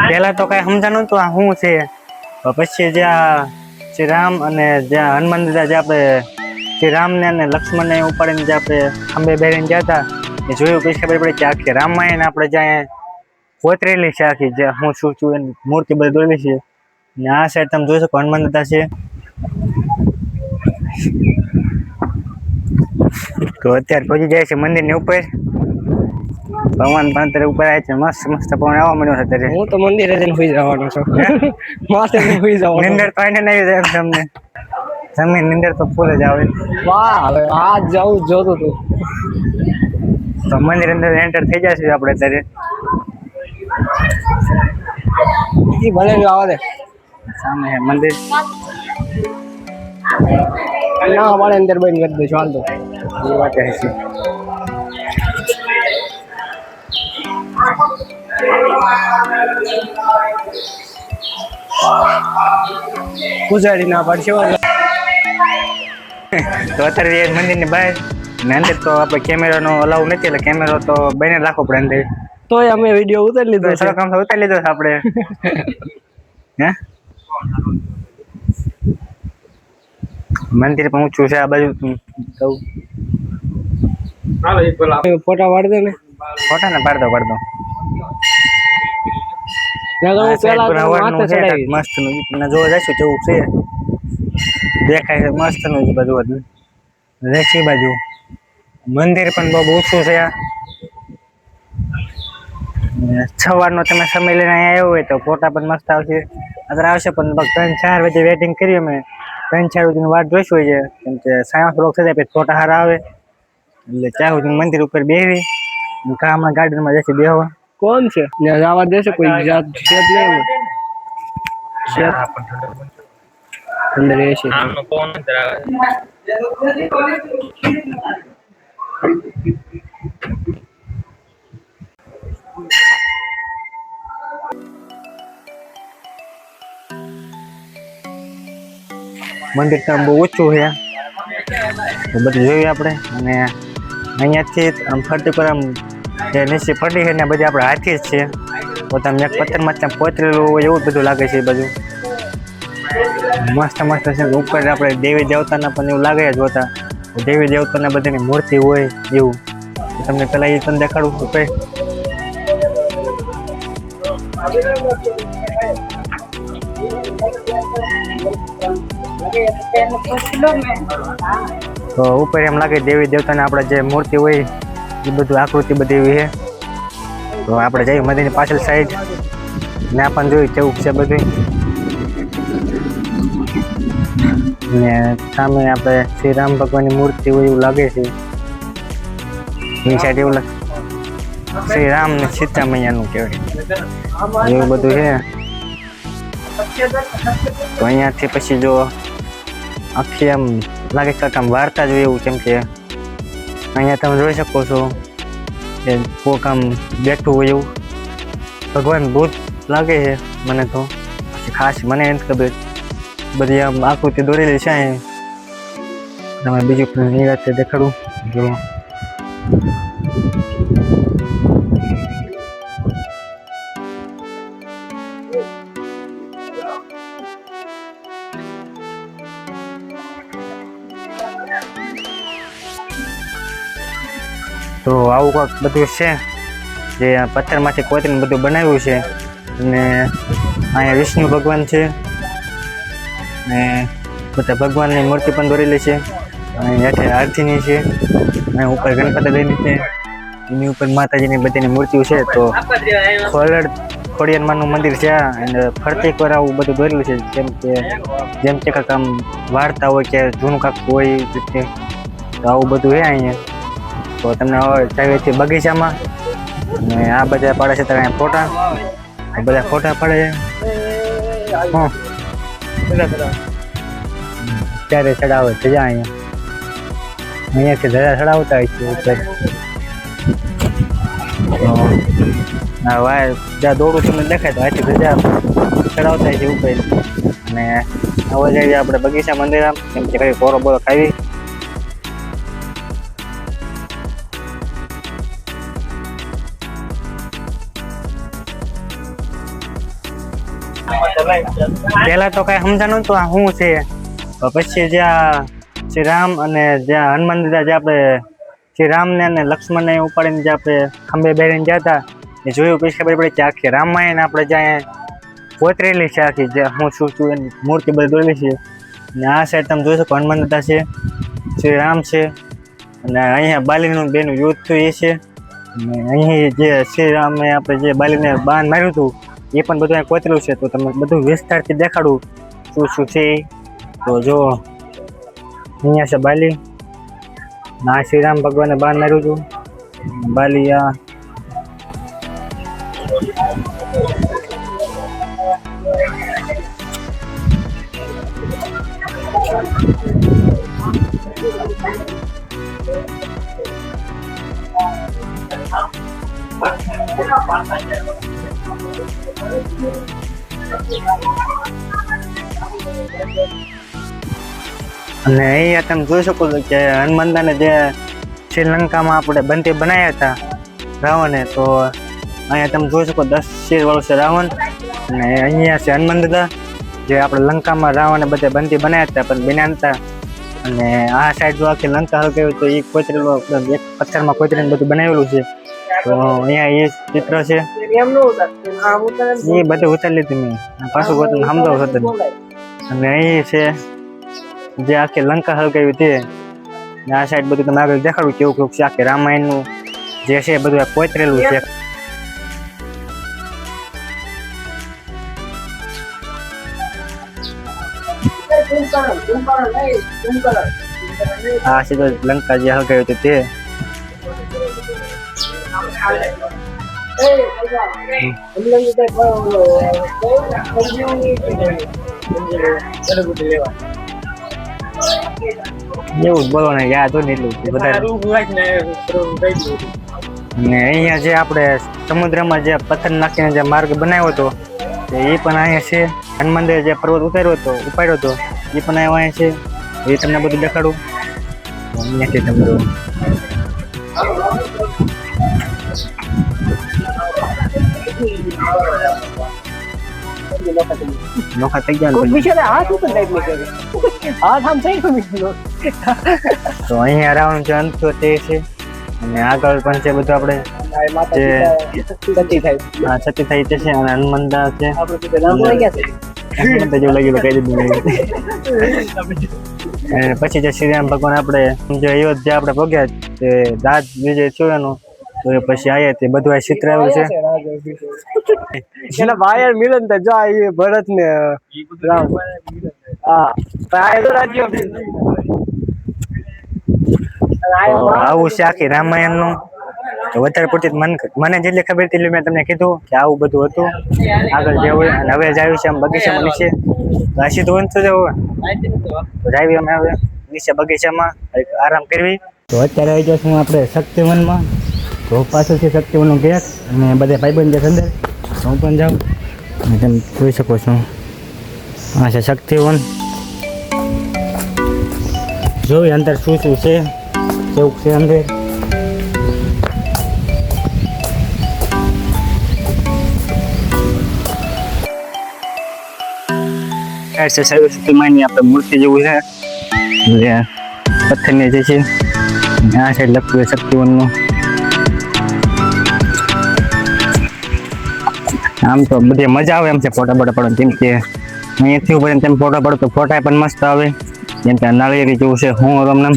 પેલા તો કઈ સમજાણું તો આ શું છે, પછી જ્યાં શ્રી રામ અને જ્યાં હનુમાન દાદા જે આપણે શ્રી રામને અને લક્ષ્મણને ઉપાડીને જે આપણે ખંભે બેરીને ગયા હતા એ જોયું પછી ખબર પડી કે આખી રામાયણ આપણે જ્યાં કોતરેલી છે આખી જે હું શું છું એની મૂર્તિ બધી દોરેલી છે. ને આ સાઈડ તમે જોઈ શકો હનુમાન દાદા છે. તો અત્યારે પહોંચી જાય છે મંદિરની ઉપર. પવન પણ અત્યારે ઉપર આવે છે, મસ્ત મસ્ત પવન આવવા મળ્યો છે અત્યારે. હું તો મંદિરે જઈને સુઈ જવાનો છું. માથે સુઈ જવાનો. નિંદર પાઈને નહીં જાય તમને. તમે નિંદર તો ફૂલ જ આવે. વાહ હવે આ જવું જોતું તું. તો મંદિર અંદર એન્ટર થઈ જશે આપણે અત્યારે. ઈ ભલે જો આવા દે. સામે હે મંદિર. ના અમારે અંદર બંધ કરી દઈશું હાલ તો. એ વાત છે. પૂજારી ના પડશે. તો અત્યારે મંદિરની બહાર ને અંદર તો આપણે કેમેરાનો અલાઉ નથી એટલે કેમેરો તો બને રાખવો પડે અંદર. તોય અમે વિડીયો ઉતારી લીધો છે. થોડો કામ તો ઉતારી લીધો છે આપણે. હે મંદિર પણ ઊંચું છે આ બાજુ. ફોટા પાડી દે ને. ફોટા ને પાડ દો. મસ્ત નું જોવા જઈશું કેવું છે. દેખાય છે મસ્ત નું બધું રેખી બાજુ. મંદિર પણ બહુ ઊંચું છે. સવારનો તમે સમય લઈને અહીંયા આવ્યો હોય તો ફોટા પણ મસ્ત આવશે. અત્યારે આવશે પણ 3-4 વાગે વેટિંગ કરી અમે. 3-4 વાગ્યાની વાટ જોઈશું હોય છે કેમ કે સાયન્સ બ્લોક થઈ જાય પછી ફોટા સારા આવે એટલે 4 વાગે મંદિર ઉપર બેસી કામના ગાર્ડનમાં જશે બેહવા. કોણ છે ત્યાં જવા દેશે કોઈ જાત છે જ નહીં અંદર એ છે આમનો ફોન અંદર આવે. મંદિર તો બહુ ઊંચું છે તો બધું જોઈએ આપણે. અને અહીંયાથી આમ ફરતી પર આમ જે નીચે ફરતી છે ને બધી આપણે હાથી જ છે. પોતાનું એક પથ્થરમાં ત્યાં પોતરેલું હોય એવું બધું લાગે છે એ બાજુ. મસ્ત મસ્ત છે. ઉપર આપણે દેવી દેવતાના પણ એવું લાગે જ હોતા. દેવી દેવતાના બધાની મૂર્તિ હોય એવું. તમને પેલા એ પણ દેખાડું ઉપર. તો ઉપર એમ લાગે દેવી દેવતાને આપણે જે મૂર્તિ હોય એ બધું આકૃતિ બધી એવી છે. તો આપણે જઈએ મંદિરની પાછળ સાઈડ ને પણ જોયું કેવું છે બધું. ને સામે આપણે શ્રી રામ ભગવાનની મૂર્તિ હોય એવું લાગે છે. એની સાઈડ એવું લાગે શ્રી રામ ને સીતા મૈયાનું કહેવાય એવું બધું છે. તો અહીંયાથી પછી જો આખી આમ લાગે કે આમ વાર્તા જોઈએ એવું કેમ કે અહીંયા તમે જોઈ શકો છો કે કોક આમ બેઠું હોય એવું. ભગવાન ભૂત લાગે છે મને તો. પછી ખાસ મને એમ ખબર બધી આમ આકૃતિ દોરેલી છે. તમે બીજું પણ નિરાતે દેખાડું જો. તો આવું કાંક બધું છે જે પથ્થરમાંથી કોતરીને બધું બનાવ્યું છે. અને અહીંયા વિષ્ણુ ભગવાન છે ને બધા ભગવાનની મૂર્તિ પણ દોરેલી છે. અને હેઠે આરતીની છે અને ઉપર ગણપતિ દાદાની છે. એની ઉપર માતાજીની બધીની મૂર્તિઓ છે. તો ખોડિયારમાંનું મંદિર છે અને ફરતી પર આવું બધું દોરેલું છે જેમ કે કાંક આમ વાર્તા હોય કે જૂનું કાંક હોય રીતે. તો આવું બધું છે અહીંયા. તો તમને ચાવીથી બગીચામાં ને આ બધા પાડે છે ત્યારે ફોટા. બધા ફોટા પાડે છે. ત્યારે ચડાવે છે જ્યાં અહીંયાથી ધજા ચડાવતા હોય છે ઉપર. હા વાય જ્યાં દોડું તમને દેખાય તો અહીંથી ધજા ચડાવતા હોય છે ઉપર. અને હવે જઈએ આપણે બગીચા મંદિર કેમ કે કઈ કોરો બોરો ખાવી. પહેલા તો કઈ સમજાણું તો આ શું છે, પછી જ્યાં શ્રી રામ અને જ્યાં હનુમાન દાદા જે આપણે શ્રી રામને અને લક્ષ્મણને ઉપાડીને જે આપણે ખંભે બેરીને ગયા હતા એ જોયું પછી ખબર પડી કે આખી રામાયણ આપણે જ્યાં કોતરેલી છે, આખી જે હું શું એની મૂર્તિ બધી દોરેલી છે. અને આ સાઈડ તમે જોઈ શકો હનુમાન દાદા છે, શ્રી રામ છે, અને અહીંયા બાલીનું બેનું યુદ્ધ થયું એ છે. અને અહીં જે શ્રી રામે આપણે જે બાલીને બાણ માર્યું હતું એ પણ બધું અહીં કોતરેલું છે. તો તમને બધું વિસ્તારથી દેખાડું શું શું છે. તો જો અહીંયા છે બાલી, ના શ્રી રામ ભગવાને બાણ માર્યું હતું. બાલી આ અને અહીંયા તમે જોઈ શકો છો કે હનુમાનદાને જે શ્રીલંકામાં આપણે બંદી બનાવ્યા હતા રાવણે, તો અહીંયા તમે જોઈ શકો 10 શિર વાળો છે રાવણ. અને અહીંયા છે હનુમાન દાદા જે આપણે લંકામાં રાવણે બધે બંદી બનાવ્યા હતા પણ બન્યા નતા. અને આ સાઈડ જો આખી લંકા હળગાવી તો એ કોતરેલું એક પથ્થરમાં કોતરીને બધું બનાવેલું છે. તો અહીંયા એ ચિત્ર છે એ બધું ઉતારી લીધું મેં, પાછું તમને સમજાવું હતું. અને અહીં છે જે આખી લંકા હળગાવી તે, આ સાઈડ બધું તમે આગળ દેખાડું કેવું કેવું છે. આખી રામાયણનું જે છે બધું આ કોતરેલું છે. આ સીધો લંકા જે હળગાવી હતી તે. એવું જ બોલો ને, યાદ હોય ને એટલું ને. અહીંયા જે આપણે સમુદ્રમાં જે પથ્થર નાખીને જે માર્ગ બનાવ્યો હતો એ પણ અહીંયા છે. હનુમાન જે પર્વત ઉપાડ્યો હતો એ પણ અહીંયા છે. એ તમને બધું દેખાડું અહીંયાથી તમને નોખા થઈ ગયા. તો અહીંયા રાવણ જે અંત થયો તે છે. અને આગળ પણ છે બધું આપણે સતી થઈ તે છે. અને હનુમાનદા છે જેવું લાગ્યું કહી દીધું. અને પછી જે શ્રી રામ ભગવાન આપણે જે અયોધ્યા આપણે ભોગ્યા તે રાજ વિજય થયો એનો, તો એ પછી આયા તે બધું આ ચિત્ર આવ્યું છે. એના ભાઈ મિલન તો જો એ ભરત ને રામ, હા રાજ્ય આવું છે આખી રામાયણ નું. તો વધારે પડતી મને જેટલી ખબર હતી મેં તમને કીધું કે આવું બધું હતું. આગળ જે હોય અને હવે જ આવ્યું છે આમ બગીચામાં નીચે. આ સીધું તો જવું તો જાવી અમે હવે નીચે બગીચામાં આરામ કરવી. તો અત્યારે આવી જશું આપણે શક્તિવનમાં. તો પાછળ છે શક્તિવનનું ગેટ અને બધા ભાઈબંધ છે અંદર. હું પણ જાઉં અને તમે જોઈ શકો છો આ છે શક્તિવન. જોઈ અંદર શું શું છે કેવું છે અંદર. સરસ્વતીમાંની આપણે મૂર્તિ જેવું છે પથ્થરની જે છે. આ સાઈડ લખતું છે શક્તિવનનું. આમ તો બધી મજા આવે એમ છે ફોટા બોટા પડો, કેમ કે અહીંયાથી ઉપર તેમ ફોટો પડો તો ફોટા પણ મસ્ત આવે. જેમ કે નાળિયેરી જેવું છે હું તમને.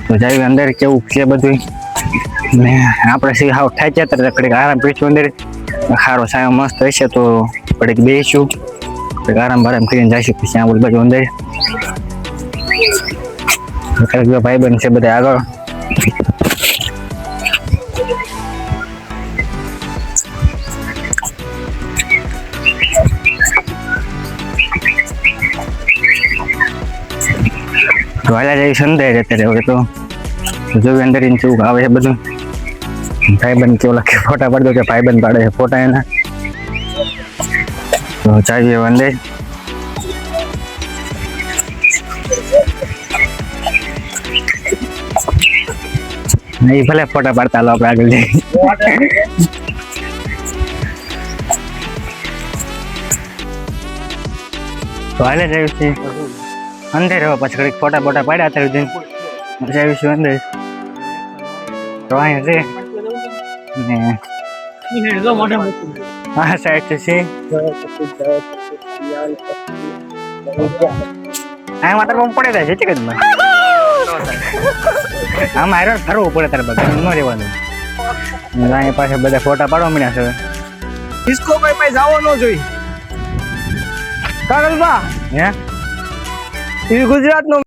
તો જાય અંદર કેવું છે બધું. ને આપણે સી હાવ થાય છે ઘડીક આરામ પીશું અંદર. સારો સાયો મસ્ત હશે તો ઘડીક બેસીશું, આરામ કરીને જઈશું પછી આ બાજુ અંદર. ભાઈબંધ છે બધા આગળ. તો હાલા જઈશ અંદર અત્યારે. હવે તો જોયું અંદર કેવું આવે છે બધું. ભાઈબંધ કેવું લખે ફોટા પાડતો કે ભાઈબંધ પાડે છે ફોટા એના. તો ચાવીએ અંદર. એ ભલે ફોટા પાડતા હાલો આપણે આગળ જઈએ. તો હાલે જ આવ્યું છે અંદર હવે પછી ઘડીક ફોટા બોટા પાડ્યા અત્યારે જઈને પછી આવીશું અંદર તો અહીંયા છે ને આ સાઈડ છે આ માત્ર રૂમ પડે છે કે આમાં આયરન ફરવું પડે તારે બધા ન રહેવાનું અહીંયા પાસે બધા ફોટા પાડવા મળ્યા છે ડિસ્કો ભાઈ જાવો ન જોઈ કાગલબા હે એ ગુજરાતનો